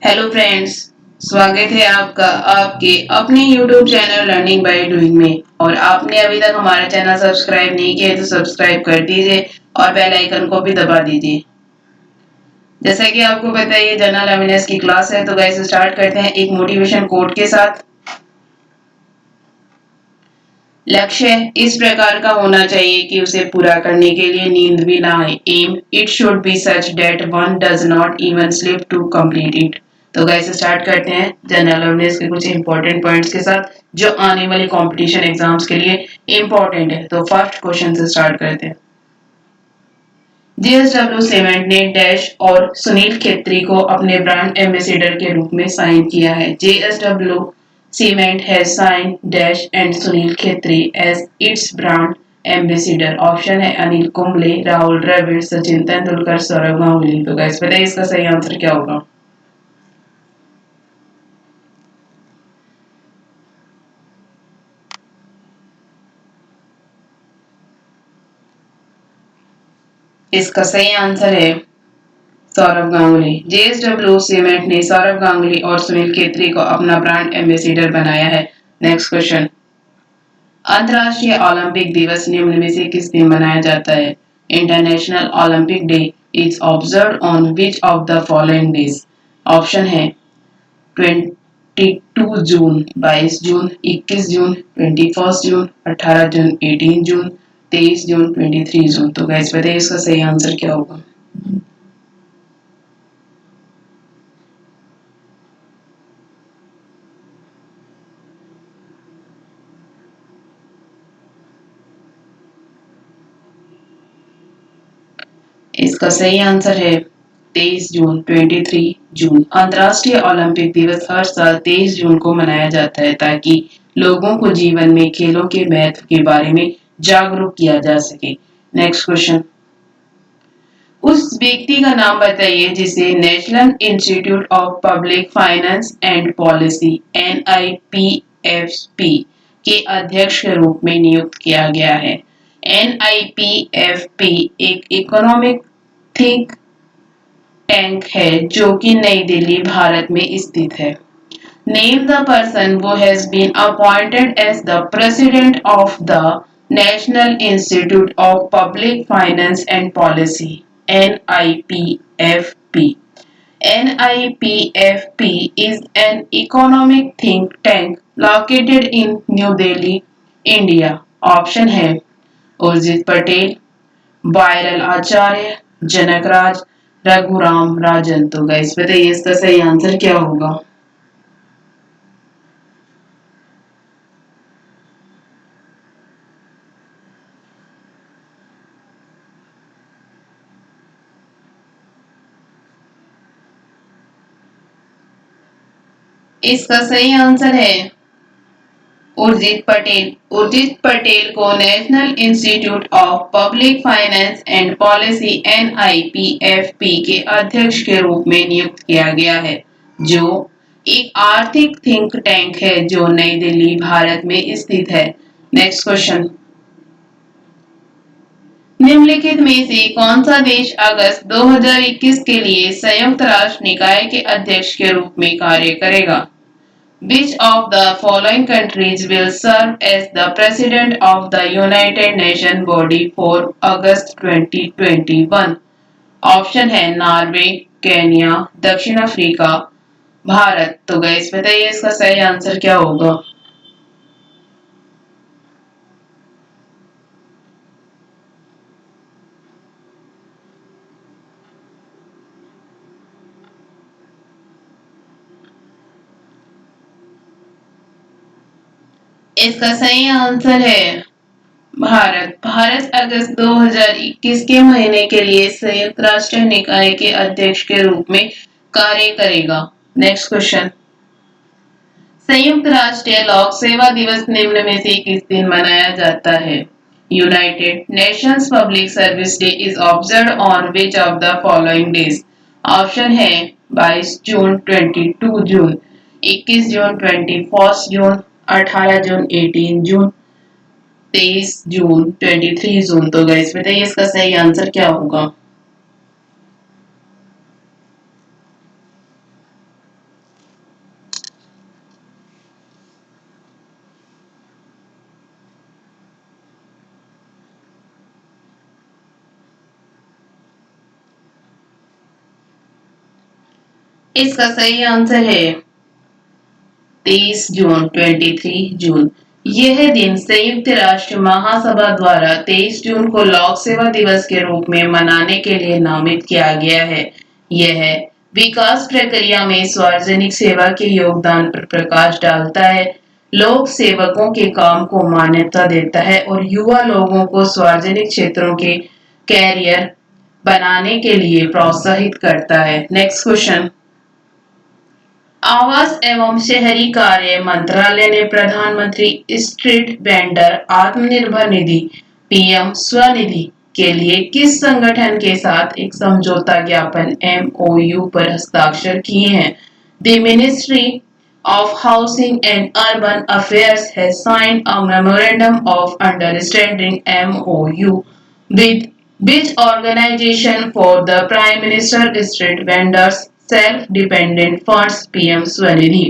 Hello friends, स्वागत है आपका आपके अपने YouTube channel learning by doing में। और आपने अभी तक हमारा चैनल सब्सक्राइब नहीं किया है तो सब्सक्राइब कर दीजिए और बेल आइकन को भी दबा दीजिए। जैसा कि आपको पता है ये जनरल अवेयरनेस की क्लास है, तो गाइस स्टार्ट करते हैं एक मोटिवेशन कोट के साथ। लक्ष्य इस प्रकार का होना चाहिए कि उसे पूरा करने के लिए नींद भी ना आए। Aim it should be such that one does not even sleep to complete it. तो गाइस स्टार्ट करते हैं जनरल अवेयरनेस के कुछ इंपॉर्टेंट पॉइंट्स के साथ जो आने वाले कंपटीशन एग्जाम्स के लिए इंपॉर्टेंट है। तो फर्स्ट क्वेश्चन से स्टार्ट करते हैं। जेएसडब्ल्यू सीमेंट ने डैश और सुनील खेत्री को अपने ब्रांड एम्बेसडर के रूप में साइन किया है। JSW cement has sign dash and Sunil Khetri as its brand ambassador. Option है अनिल कुंबले, राहुल द्रविड़, सचिन तेंदुलकर, सौरव गांगुली। तो गाइस बताइए इसका सही आंसर क्या होगा। इसका सही आंसर है सौरव गांगुली। जेएसडब्ल्यू सीमेंट ने सौरव गांगुली और सुनील खेत्री को अपना ब्रांड एम्बेसडर बनाया है। Next question. अंतर्राष्ट्रीय ओलंपिक दिवस निम्न में से किस दिन मनाया जाता है। International Olympic day is observe on which of the following days. Option है 22 जून, 22 जून, 21 जून, 21 जून, 18 जून, 18 जून, 23 जून, 23 जून। तो गैस बताइए इसका सही आंसर क्या होगा। इसका सही आंसर है 23 जून, 23 जून। अंतर्राष्ट्रीय ओलंपिक दिवस हर साल 23 जून को मनाया जाता है ताकि लोगों को जीवन में खेलों के महत्व के बारे में जागरूक किया जा सके। Next question. उस व्यक्ति का नाम बताइए जिसे national institute of public finance and policy NIPFP के अध्यक्ष के रूप में नियुक्त किया गया है। NIPFP एक इकोनॉमिक थिंक टैंक है जो कि नई दिल्ली भारत में स्थित है। Name the person who has been appointed as the president of the National Institute of Public Finance and Policy NIPFP. NIPFP is an economic think tank located in New Delhi, India. Option है Urjit Patel, viral आचार्य, जनक राज, रघुराम राजन। तो guys बताइए इसका सही answer क्या होगा। इसका सही answer है उर्जित पटेल। उर्जित पटेल को national institute of public finance and policy NIPFP के अध्यक्ष के रूप में नियुक्त किया गया है, जो एक आर्थिक थिंक टैंक है जो नई दिल्ली भारत में स्थित है। Next question. निम्नलिखित में से कौन सा देश अगस्त 2021 के लिए संयुक्त राष्ट्र निकाय के अध्यक्ष के रूप में कार्य करेगा। Which of the following countries will serve as the President of the United Nations Body for August 2021? Option है नॉर्वे, केन्या, दक्षिण अफ्रीका, भारत। तो गाइस बताइए इसका सही आंसर क्या होगा। इसका सही आंसर है भारत। भारत अगस्त 2021 के महीने के लिए संयुक्त राष्ट्र निकाय के अध्यक्ष के रूप में कार्य करेगा। Next question. संयुक्त राष्ट्र लोक सेवा दिवस निम्न में से किस दिन मनाया जाता है। United Nations public service day is observe on which of the following days. Option है 22 जून, 22 जून, 21 जून, 21 जून, 18 जून, 18 जून, 23 जून, 23 जून। तो गाइस बताइए इसका सही आंसर क्या होगा। इसका सही आंसर है 23 जून 23 जून। यह दिन संयुक्त राष्ट्र महासभा द्वारा 23 जून को लोक सेवा दिवस के रूप में मनाने के लिए नामित किया गया है। यह विकास प्रक्रिया में सार्वजनिक सेवा के योगदान पर प्रकाश डालता है, लोक सेवकों के काम को मान्यता देता है और युवा लोगों को सार्वजनिक क्षेत्रों के कैरियर बनाने के लिए प्रोत्साहित करता है। Next question. आवास एवं शहरी कार्य मंत्रालय ने प्रधानमंत्री street vendor Atmanirbhar Nidhi PM Svanidhi के लिए किस संगठन के साथ एक समझौता ज्ञापन एमओयू पर हस्ताक्षर किए हैं? The ministry of Housing and Urban Affairs has signed a Memorandum of Understanding MOU with which organization for the Prime Minister Street Vendors Self-Dependent Funds PM स्वनिधि।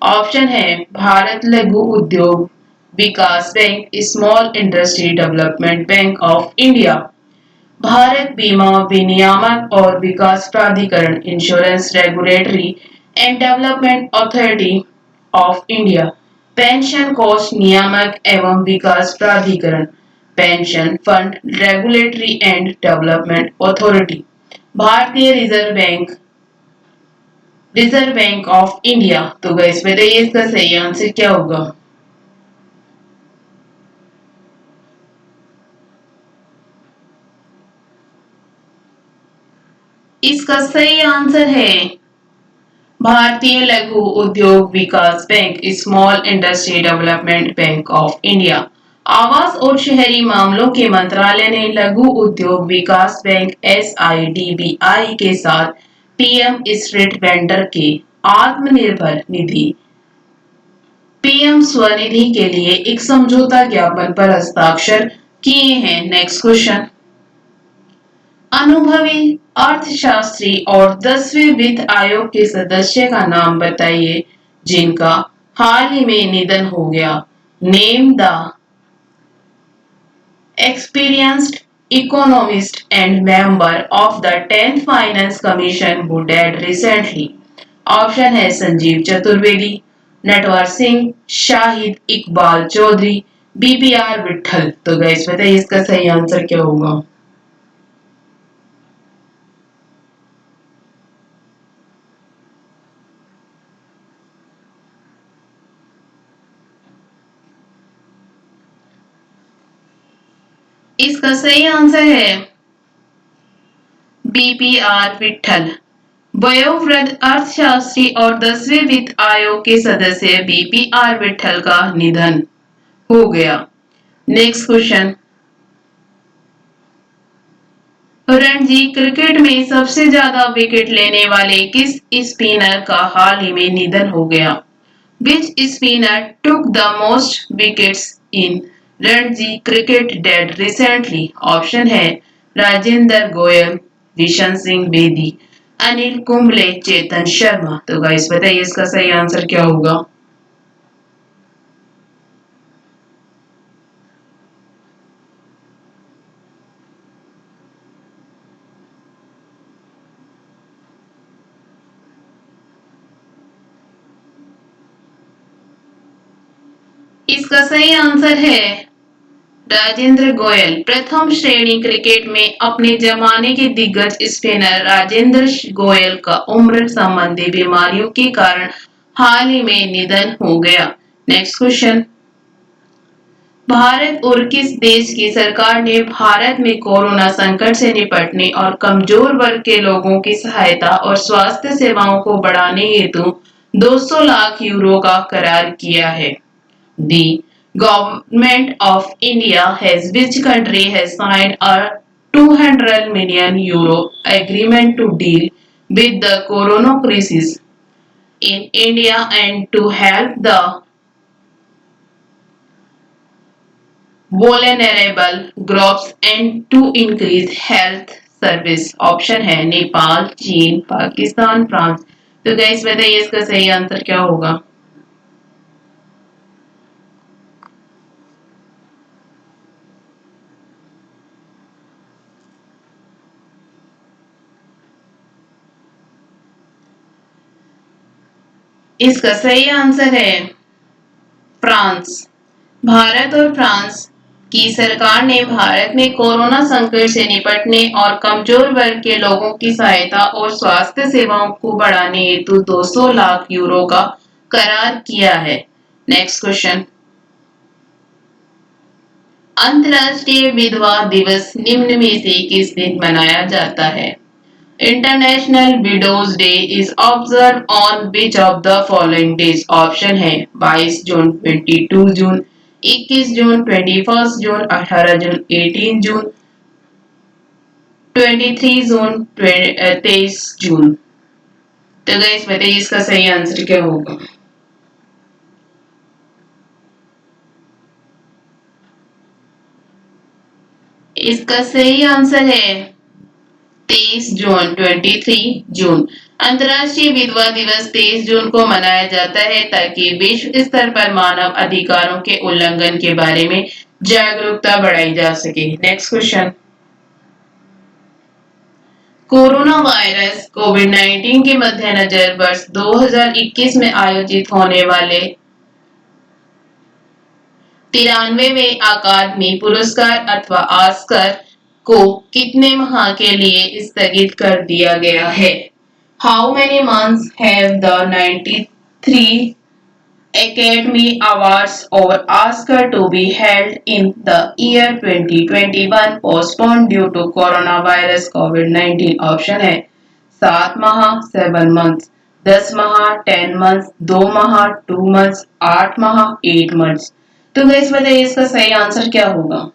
ऑप्शन है भारत लघु उद्योग विकास bank, small industry development bank of India, Bharat बीमा विनियामक और विकास प्राधिकरण insurance regulatory and development authority of India, pension कोष नियामक एवं विकास प्राधिकरण, pension fund regulatory and development authority, भारतीय रिजर्व बैंक ऑफ इंडिया। तो गाइस बताइए इसका सही आंसर क्या होगा? इसका सही आंसर है भारतीय लघु उद्योग विकास bank, small industry development bank of India. आवास और शहरी मामलों के मंत्रालय ने लघु उद्योग विकास बैंक एसआईडीबीआई के साथ पीएम स्ट्रीट वेंडर के आत्मनिर्भर निधि पीएम स्वनिधि के लिए एक समझौता ज्ञापन पर हस्ताक्षर किए हैं। Next question. अनुभवी अर्थशास्त्री और 10वें वित्त आयोग के सदस्य का नाम बताइए जिनका हाल ही में निधन हो गया। Name the experienced economist and member of the 10th Finance Commission who died recently. Option है संजीव चतुर्वेदी, नटवर सिंह, शाहिद इकबाल चौधरी, बीबीआर विठल। तो गाइस बताइए इसका सही आंसर क्या होगा? इसका सही आंसर है बीपीआर विठल। वयोवृद्ध अर्थशास्त्री और 10वें वित्त आयोग के सदस्य बीपीआर विठल का निधन हो गया। Next question. रणजी क्रिकेट में सबसे ज्यादा विकेट लेने वाले किस स्पिनर का हाल ही में निधन हो गया? Which spinner took the most wickets in Ranji cricket dead recently? Option है राजेंद्र गोयल, विशन सिंह बेदी, अनिल कुंबले, चेतन शर्मा। तो गाइस बताइए इसका सही आंसर क्या होगा? इसका सही आंसर है राजेंद्र गोयल। प्रथम श्रेणी क्रिकेट में अपने जमाने के दिग्गज स्पिनर राजेंद्र गोयल का उम्र संबंधी बीमारियों के कारण हाल ही में निधन हो गया। Next question. भारत और किस देश की सरकार ने भारत में कोरोना संकट से निपटने और कमजोर वर्ग के लोगों की सहायता और स्वास्थ्य सेवाओं को बढ़ाने हेतु 200 लाख यूरो का करार किया है? The government of India has which country has signed a 200 million euro agreement to deal with the corona crisis in India and to help the vulnerable groups and to increase health service. Option है नेपाल, चीन, Pakistan, France. तो guys बताइए इसका सही answer क्या होगा? इसका सही आंसर है फ्रांस। भारत और फ्रांस की सरकार ने भारत में कोरोना संकट से निपटने और कमजोर वर्ग के लोगों की सहायता और स्वास्थ्य सेवाओं को बढ़ाने हेतु 200 लाख यूरो का करार किया है। Next question. अंतर्राष्ट्रीय विधवा दिवस निम्न में से किस दिन मनाया जाता है? International widows day is observe on which of the following days? Option है 22 जून, 22 जून, 21 जून, 21 जून, 18 जून, 18 जून, 23 जून, 23 जून। तो गाइस बताइए इसका सही आंसर क्या होगा? इसका सही आंसर है 23 जून, 23 जून। अंतर्राष्ट्रीय विधवा दिवस 23 जून को मनाया जाता है ताकि विश्व स्तर पर मानव अधिकारों के उल्लंघन के बारे में जागरूकता बढ़ाई जा सके। Next question. कोरोना वायरस कोविड-19 के मद्देनजर वर्ष 2021 में आयोजित होने वाले 93वें अकादमी पुरस्कार अथवा ऑस्कर को कितने माह के लिए स्थगित कर दिया गया है? How many months have the 93 Academy Awards or Oscar to be held in the year 2021 postponed due to coronavirus COVID-19? Option है 7 माह, 7 months, 10 माह, 10 months, 2 माह, 2 months, 8 माह, 8 months। तो गाइस बताइए इसका सही आंसर क्या होगा?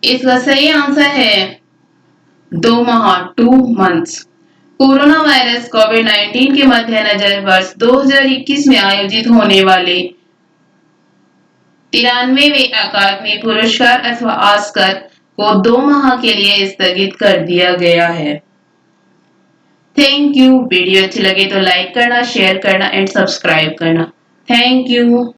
इसका सही आंसर है 2 माह, 2 months। कोरोना वायरस कोविड-19 के मद्देनजर वर्ष 2021 में आयोजित होने वाले 93वें अकादमी पुरस्कार अथवा ऑस्कर को 2 माह के लिए स्थगित कर दिया गया है। Thank you. वीडियो अच्छी लगे तो लाइक करना, शेयर करना एंड सब्सक्राइब करना। Thank you.